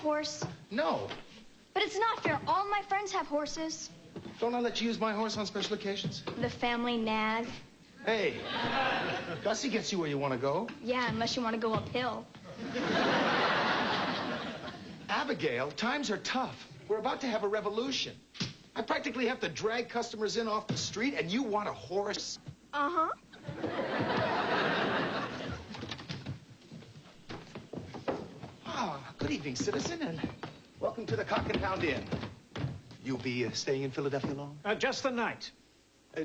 horse? No. But it's not fair. All my friends have horses. Don't I let you use my horse on special occasions? The family nag. Hey, Gussie gets you where you want to go. Yeah, unless you want to go uphill. Abigail, times are tough. We're about to have a revolution. I practically have to drag customers in off the street, and you want a horse? Uh-huh. Good evening, citizen, and welcome to the Cock and Hound Inn. You'll be staying in Philadelphia long? Just the night.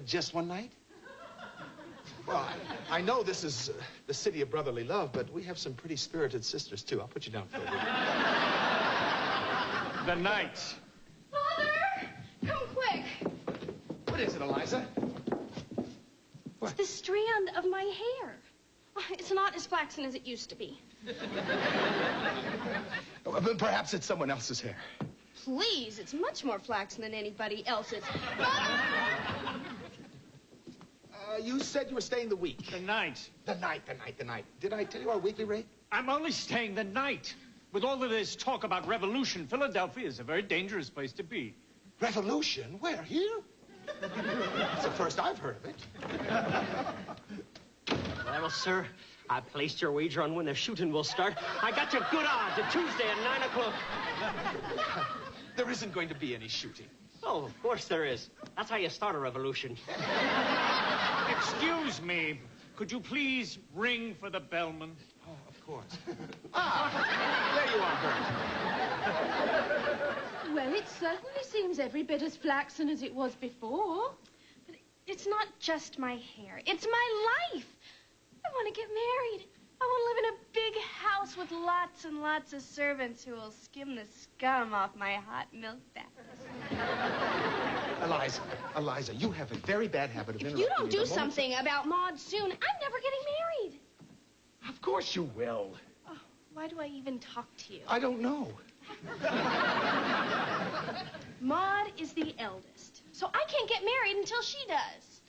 Just one night? Well, I know this is the city of brotherly love, but we have some pretty spirited sisters, too. I'll put you down for a week. The night. Father! Come quick! What is it, Eliza? What? It's the strand of my hair. It's not as flaxen as it used to be. But perhaps it's someone else's hair. Please, it's much more flaxen than anybody else's. You said you were staying the week. The night. The night. Did I tell you our weekly rate? I'm only staying the night. With all of this talk about revolution, Philadelphia is a very dangerous place to be. Revolution? Where? Here? It's the first I've heard of it. Well, sir, I placed your wager on when the shooting will start. I got you good odds at Tuesday at 9 o'clock. There isn't going to be any shooting. Oh, of course there is. That's how you start a revolution. Excuse me. Could you please ring for the bellman? Oh, of course. There you are, Bert. Well, it certainly seems every bit as flaxen as it was before. But it's not just my hair. It's my life. I want to get married. I want to live in a big house with lots and lots of servants who will skim the scum off my hot milk bath. Eliza, you have a very bad habit of interrupting If you don't me do the moment something about Maud soon, I'm never getting married. Of course you will. Oh, why do I even talk to you? I don't know. Maud is the eldest, so I can't get married until she does.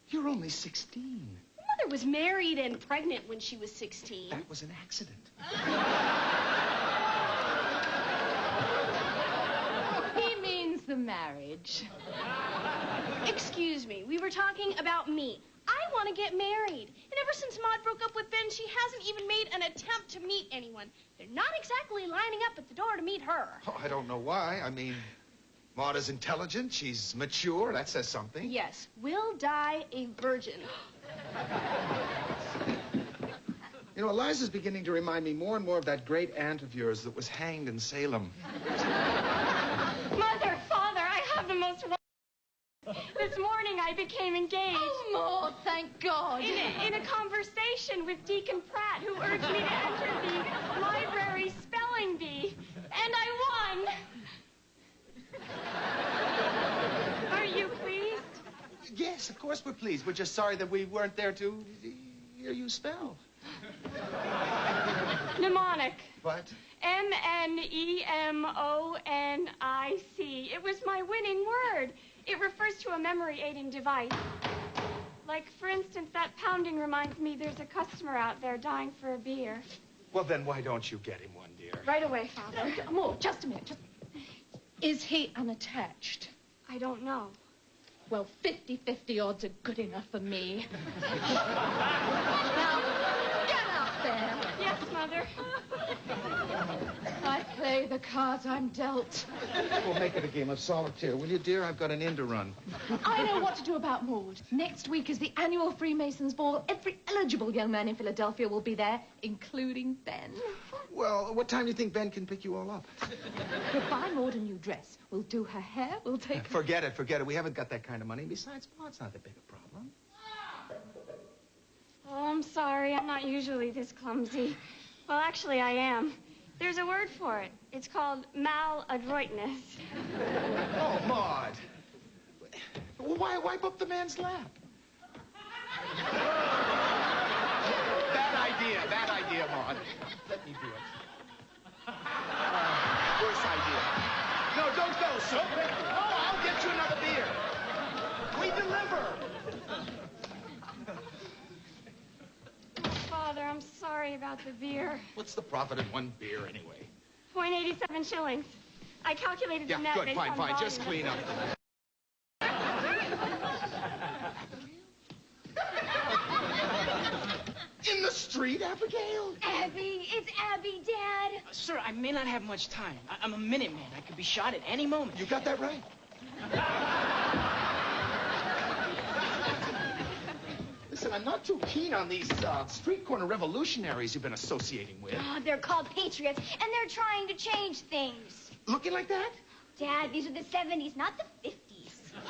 You're only 16. Mother was married and pregnant when she was 16. That was an accident. He means the marriage. Excuse me, we were talking about me. I want to get married. And ever since Maud broke up with Ben, she hasn't even made an attempt to meet anyone. They're not exactly lining up at the door to meet her. Oh, I don't know why. I mean, Maud is intelligent. She's mature. That says something. Yes, will die a virgin. You know, Eliza's beginning to remind me more and more of that great aunt of yours that was hanged in Salem. Mother, Father, I have the most... This morning I became engaged. Oh, Maud, thank God. In a conversation with Deacon Pratt, who urged me to enter the library spelling bee. And I won. Are you pleased? Yes, of course we're pleased. We're just sorry that we weren't there to hear you spell. Mnemonic. What? M-N-E-M-O-N-I-C. It was my winning word. It refers to a memory-aiding device. Like, for instance, that pounding reminds me there's a customer out there dying for a beer. Well, then why don't you get him one, dear? Right away, Father. Maud, just a minute. Is he unattached? I don't know. Well, 50-50 odds are good enough for me. Now, get out there. Yes, Mother. I play the cards I'm dealt. We'll make it a game of solitaire, will you, dear? I've got an inn to run. I know what to do about Maud. Next week is the annual Freemasons' Ball. Every eligible young man in Philadelphia will be there, including Ben. Well, what time do you think Ben can pick you all up? We'll buy Maud a new dress. We'll do her hair. We'll take her... Forget it. We haven't got that kind of money. Besides, Maud's not that big a problem. Oh, I'm sorry. I'm not usually this clumsy. Well, actually, I am. There's a word for it. It's called maladroitness. Oh, Maud. Well, why wipe up the man's lap? Bad idea, Maud. Let me do it. Worse idea. No, don't go, sir. Oh, I'll get you another beer. We deliver. Oh, Father, I'm sorry about the beer. What's the profit in one beer, anyway? .87 shillings. I calculated the net Yeah, good, based fine, on fine. volume. Just clean up. In the street, Abigail? Abby, it's Abby, Dad. Sir, I may not have much time. I'm a minute man. I could be shot at any moment. You got that right. Listen, I'm not too keen on these street corner revolutionaries you've been associating with. Oh, they're called patriots, and they're trying to change things. Looking like that? Dad, these are the 70s, not the 50s.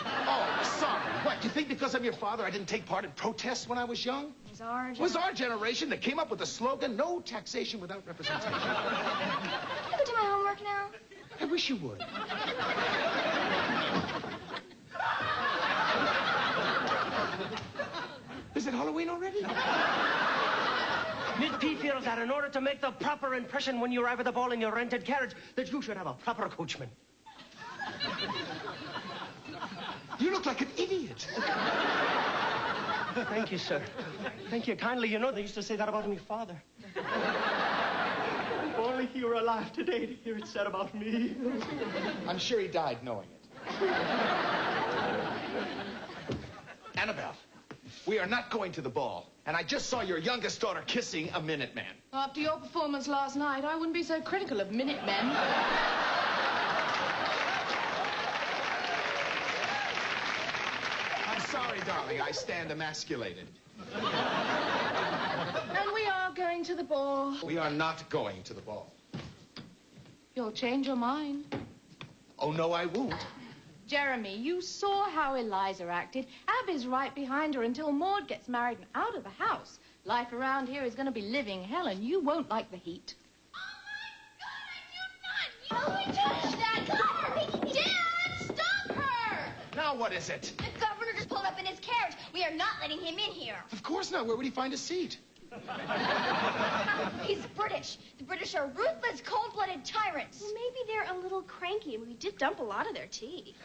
Oh, sorry. What, you think because I'm your father I didn't take part in protests when I was young? It was our generation that came up with the slogan, no taxation without representation. Can I go do my homework now? I wish you would. Is it Halloween already? Miss P feels that in order to make the proper impression when you arrive at the ball in your rented carriage, that you should have a proper coachman. You look like an idiot. Thank you, sir. Thank you kindly. You know, they used to say that about my father. If only he were alive today to hear it said about me. I'm sure he died knowing it. Annabelle, we are not going to the ball. And I just saw your youngest daughter kissing a Minuteman. After your performance last night, I wouldn't be so critical of Minutemen. I'm sorry, darling. I stand emasculated. And we are going to the ball. We are not going to the ball. You'll change your mind. Oh, no, I won't. Jeremy, you saw how Eliza acted. Abby's right behind her until Maud gets married and out of the house. Life around here is going to be living hell, and you won't like the heat. Oh, my God, I do not! You touched that! Dad, stop her! Now what is it? The governor just pulled up in his carriage. We are not letting him in here. Of course not. Where would he find a seat? He's British. The British are ruthless, cold-blooded tyrants. Well, maybe they're a little cranky. We did dump a lot of their tea.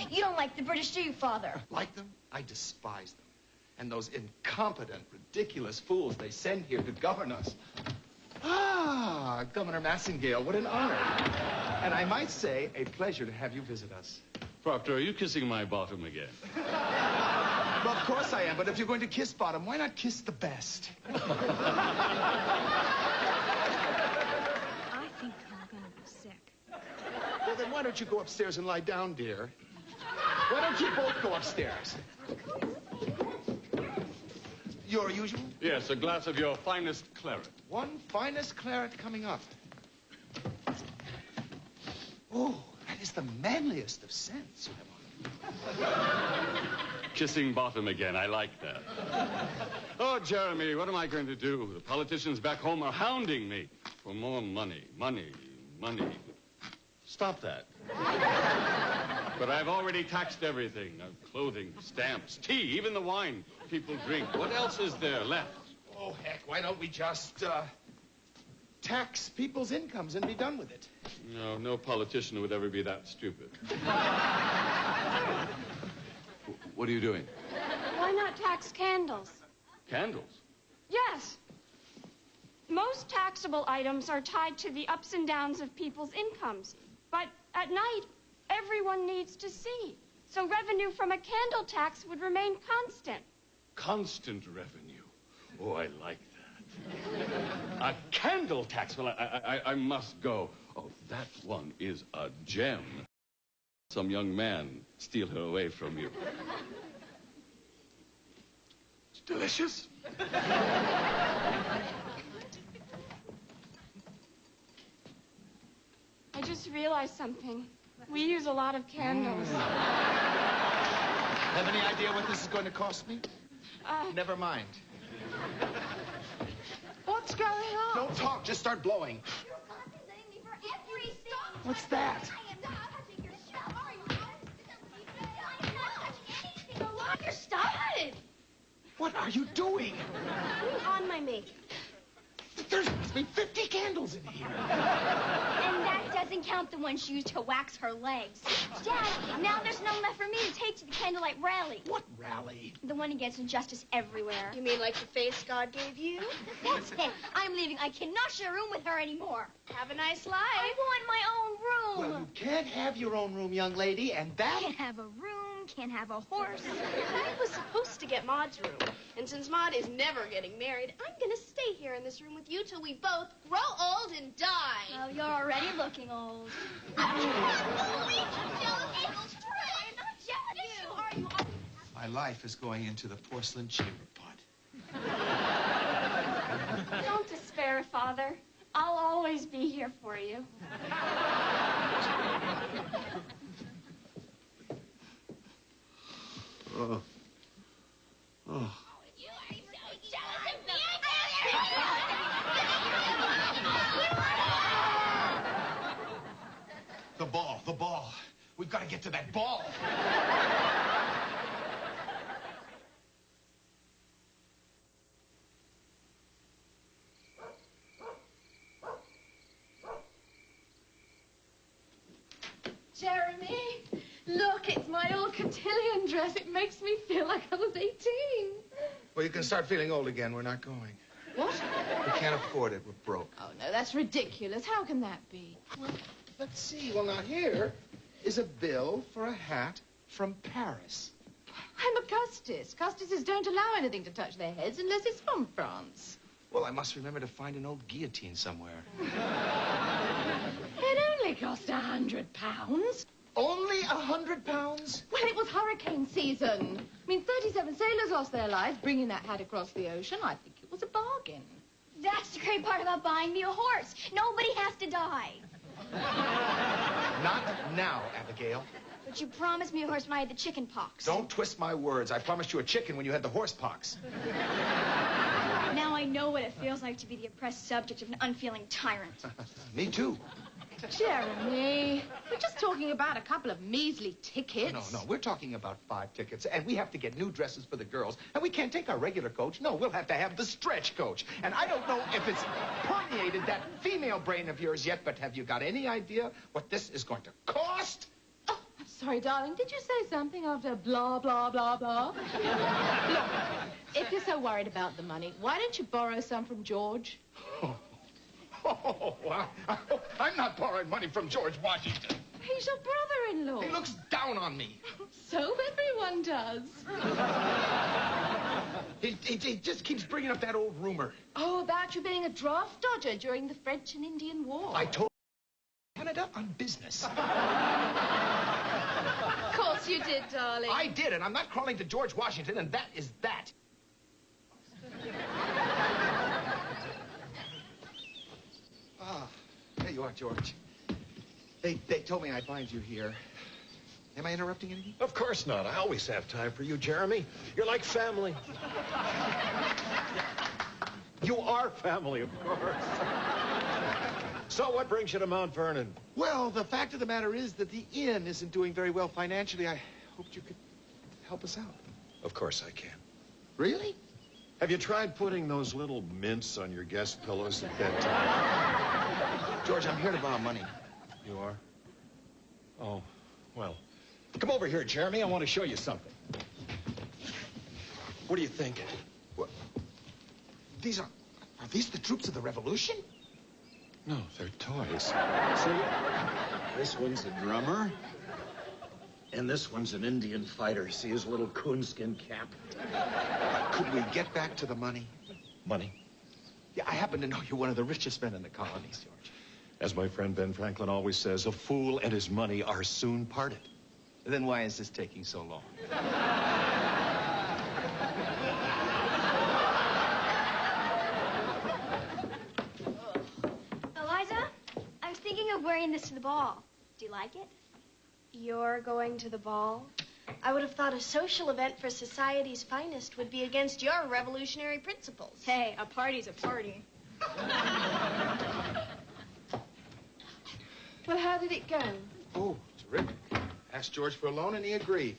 You don't like the British, do you, Father? Like them? I despise them. And those incompetent, ridiculous fools they send here to govern us. Ah, Governor Massingale, what an honor. And I might say, a pleasure to have you visit us. Proctor, are you kissing my bottom again? Well, of course I am, but if you're going to kiss bottom, why not kiss the best? I think I'm going to be sick. Well, then why don't you go upstairs and lie down, dear? Why don't you both go upstairs? Your usual? Yes, a glass of your finest claret. One finest claret coming up. Oh, that is the manliest of scents you have on. Kissing bottom again. I like that. Oh, Jeremy, what am I going to do? The politicians back home are hounding me for more money, money, money. Stop that. But I've already taxed everything. Clothing, stamps, tea, even the wine people drink. What else is there left? Oh, heck, why don't we just, tax people's incomes and be done with it? No, no politician would ever be that stupid. What are you doing? Why not tax candles? Candles? Yes. Most taxable items are tied to the ups and downs of people's incomes. But at night, everyone needs to see. So revenue from a candle tax would remain constant. Constant revenue. Oh, I like that. A candle tax. Well, I must go. Oh, that one is a gem. Some young man steal her away from you. It's delicious. I just realized something. We use a lot of candles. Have any idea what this is going to cost me? Never mind. What's going on? Don't talk, just start blowing. You're compensating me for everything. What's that? I am not touching your stuff, are you? I am not touching anything. Alana, stop it. What are you doing? Putting on my makeup. There's must be 50 candles in here. And that doesn't count the one she used to wax her legs. Dad, now there's none left for me to take to the candlelight rally. What rally? The one against injustice everywhere. You mean like the face God gave you? That's it. I'm leaving. I cannot share a room with her anymore. Have a nice life. I want my own room. Well, you can't have your own room, young lady, and that... Can't have a room, can't have a horse. I was supposed to get Maud's room. And since Maud is never getting married, I'm gonna stay here in this room with you till we both grow old and die. Oh, you're already looking old. My life is going into the porcelain chamber pot. Don't despair, Father. I'll always be here for you. Oh. Oh. The ball. We've got to get to that ball. Jeremy, look, it's my old cotillion dress. It makes me feel like I was 18. Well, you can start feeling old again. We're not going. What? We can't afford it. We're broke. Oh, no, that's ridiculous. How can that be? Well, let's see. Well, now, here is a bill for a hat from Paris. I'm a Custis. Custises don't allow anything to touch their heads unless it's from France. Well, I must remember to find an old guillotine somewhere. It only cost £100. Only £100? Well, it was hurricane season. I mean, 37 sailors lost their lives bringing that hat across the ocean. I think it was a bargain. That's the great part about buying me a horse. Nobody has to die. Not now, Abigail. But you promised me a horse when I had the chicken pox. Don't twist my words. I promised you a chicken when you had the horse pox. Now I know what it feels like to be the oppressed subject of an unfeeling tyrant. Me too. Jeremy, we're just talking about a couple of measly tickets. No, we're talking about 5 tickets, and we have to get new dresses for the girls, and we can't take our regular coach. No, we'll have to have the stretch coach. And I don't know if it's permeated that female brain of yours yet, but have you got any idea what this is going to cost? Oh, I'm sorry, darling. Did you say something after blah, blah, blah, blah? Look, if you're so worried about the money, why don't you borrow some from George? Oh, I'm not borrowing money from George Washington. He's your brother-in-law. He looks down on me. So everyone does. He just keeps bringing up that old rumor. Oh, about you being a draft dodger during the French and Indian War. I told Canada on business. Of course you did, darling. I did, and I'm not crawling to George Washington, and that is that. There you are, George. They told me I'd find you here. Am I interrupting anything? Of course not. I always have time for you, Jeremy. You're like family. You are family, of course. So what brings you to Mount Vernon? Well, the fact of the matter is that the inn isn't doing very well financially. I hoped you could help us out. Of course I can. Really? Have you tried putting those little mints on your guest pillows at bedtime? George, I'm here to borrow money. You are? Oh, well. Come over here, Jeremy. I want to show you something. What do you think? What? Are these the troops of the Revolution? No, they're toys. See? This one's a drummer. And this one's an Indian fighter. See his little coonskin cap? Could we get back to the money? Money? Yeah, I happen to know you're one of the richest men in the colonies, George. As my friend Ben Franklin always says, a fool and his money are soon parted. Then why is this taking so long? Eliza, I was thinking of wearing this to the ball. Do you like it? You're going to the ball? I would have thought a social event for society's finest would be against your revolutionary principles. Hey, a party's a party. Well, how did it go? Oh, terrific. Asked George for a loan, and he agreed.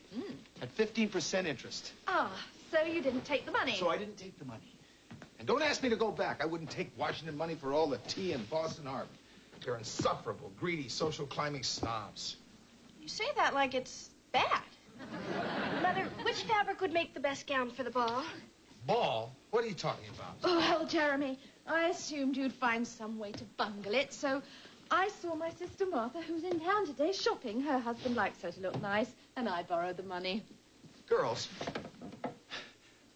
At 15% interest. Ah, so you didn't take the money. So I didn't take the money. And don't ask me to go back. I wouldn't take Washington money for all the tea in Boston Harbor. They're insufferable, greedy, social climbing snobs. You say that like it's bad. Mother, which fabric would make the best gown for the ball? Ball? What are you talking about? Oh, well, Jeremy, I assumed you'd find some way to bungle it, so I saw my sister Martha, who's in town today, shopping. Her husband likes her to look nice, and I borrowed the money. Girls,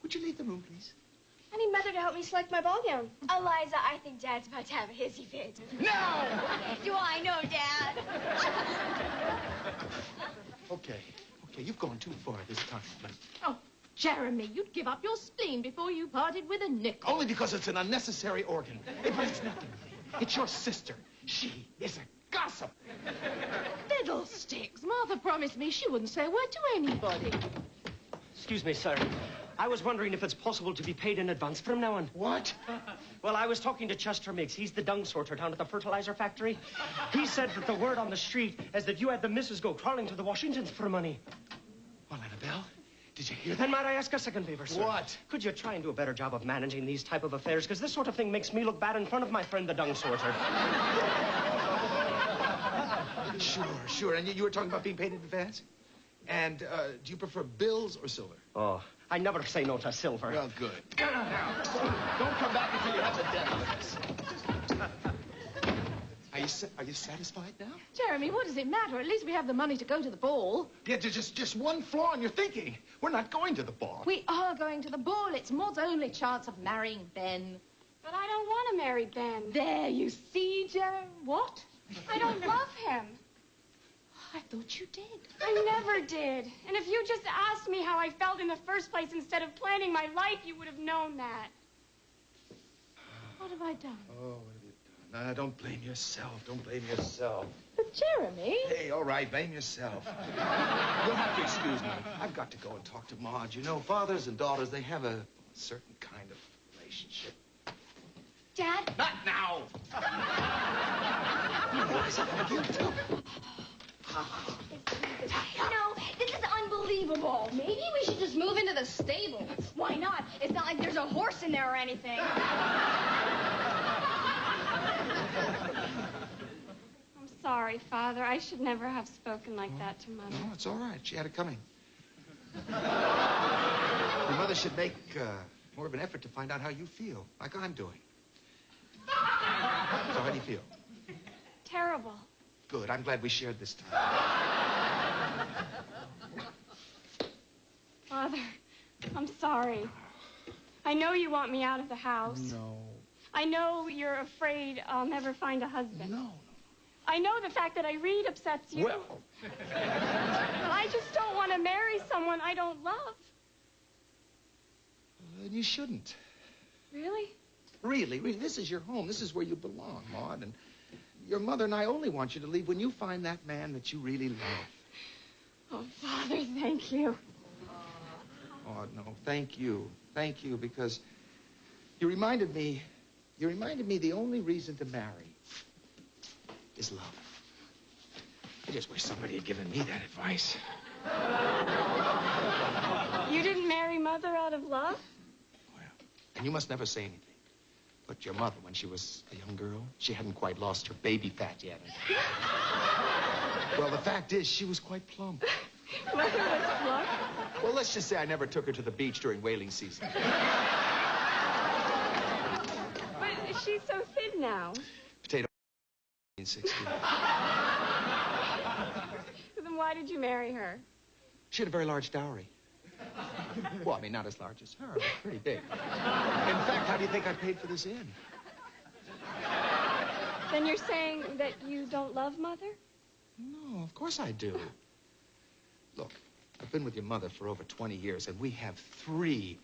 would you leave the room, please? I need Mother to help me select my ball gown. Eliza, I think Dad's about to have a hissy fit. No! Do I know, Dad? Okay, you've gone too far this time. But Oh, Jeremy, you'd give up your spleen before you parted with a nickel. only because it's an unnecessary organ. But it's nothing. It's your sister. She is a gossip. Fiddlesticks. Martha promised me she wouldn't say a word to anybody. Excuse me, sir. I was wondering if it's possible to be paid in advance from now on. What? Well, I was talking to Chester Miggs. He's the dung sorter down at the fertilizer factory. He said that the word on the street is that you had the missus go crawling to the Washingtons for money. Well, Annabelle, did you hear that? Then might I ask a second favor, sir? What? Could you try and do a better job of managing these type of affairs? Because this sort of thing makes me look bad in front of my friend, the dung sorter. Sure. And you were talking about being paid in advance? And do you prefer bills or silver? Oh, I never say no to silver. Well, good. Now, don't come back until you have the debt limits. Are you satisfied now? Jeremy, what does it matter? At least we have the money to go to the ball. Yeah, just one flaw in your thinking. We're not going to the ball. We are going to the ball. It's Maud's only chance of marrying Ben. But I don't want to marry Ben. There, you see, Jeremy. What? I don't love him. I thought you did. I never did. And if you just asked me how I felt in the first place instead of planning my life, you would have known that. What have I done? Oh, what have you done? No, don't blame yourself. Don't blame yourself. But, Jeremy... Hey, all right, blame yourself. You'll have to excuse me. I've got to go and talk to Maud. You know, fathers and daughters, they have a certain kind of relationship. Dad? Not now! You too. No, this is unbelievable. Maybe we should just move into the stable. Why not? It's not like there's a horse in there or anything. I'm sorry, Father. I should never have spoken like that to Mother. No, it's all right. She had it coming. Your mother should make more of an effort to find out how you feel, like I'm doing. So how do you feel? Terrible. Good. I'm glad we shared this time. Father, I'm sorry. I know you want me out of the house. No. I know you're afraid I'll never find a husband. No. I know the fact that I read upsets you. Well. I just don't want to marry someone I don't love. Then you shouldn't. Really? Really, this is your home. This is where you belong, Maud. And your mother and I only want you to leave when you find that man that you really love. Oh, Father, thank you. Oh, no, thank you. Thank you, because you reminded me the only reason to marry is love. I just wish somebody had given me that advice. You didn't marry Mother out of love? Well, and you must never say anything. But your mother, when she was a young girl, she hadn't quite lost her baby fat yet. Well, the fact is, she was quite plump. Mother was plump? Well, let's just say I never took her to the beach during whaling season. But she's so thin now. Potato 1960. Then why did you marry her? She had a very large dowry. Well, I mean, not as large as her, but pretty big. In fact, how do you think I paid for this inn? Then you're saying that you don't love Mother? No, of course I do. Look, I've been with your mother for over 20 years, and we have 3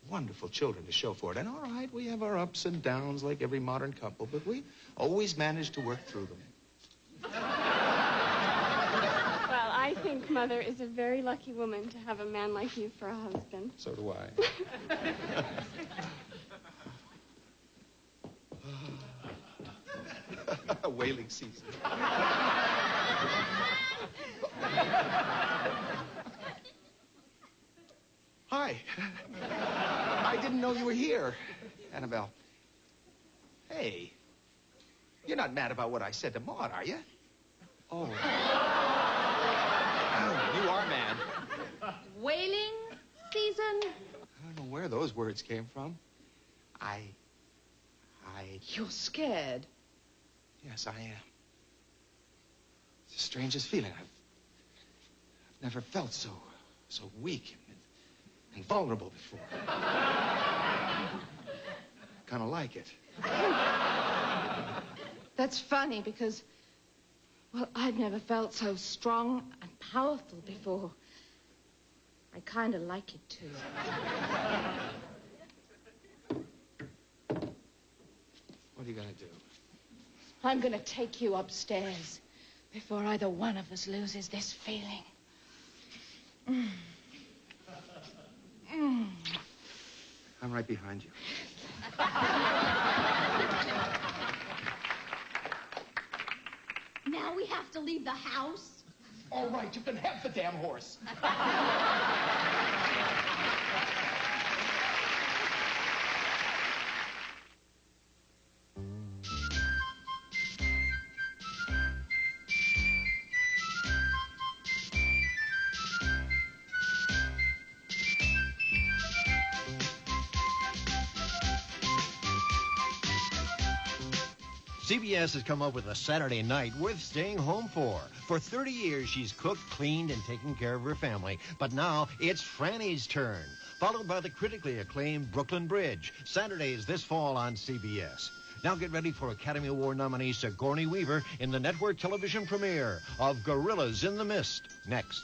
wonderful children to show for it. And all right, we have our ups and downs like every modern couple, but we always manage to work through them. Well, I think Mother is a very lucky woman to have a man like you for a husband. So do I. Whaling season. Hi. I didn't know you were here. Annabelle. Hey. You're not mad about what I said to Maud, are you? Oh. Oh, you are mad. Whaling season? I don't know where those words came from. You're scared. Yes, I am. It's the strangest feeling. I've never felt so weak and vulnerable before. Kind of like it. That's funny because, well, I've never felt so strong and powerful before. I kind of like it, too. What are you going to do? I'm going to take you upstairs before either one of us loses this feeling. I'm right behind you. Now we have to leave the house? All right, you can have the damn horse. CBS has come up with a Saturday night worth staying home for. For 30 years, she's cooked, cleaned, and taken care of her family. But now, it's Franny's turn. Followed by the critically acclaimed Brooklyn Bridge. Saturdays this fall on CBS. Now get ready for Academy Award nominee Sigourney Weaver in the network television premiere of Gorillas in the Mist. Next.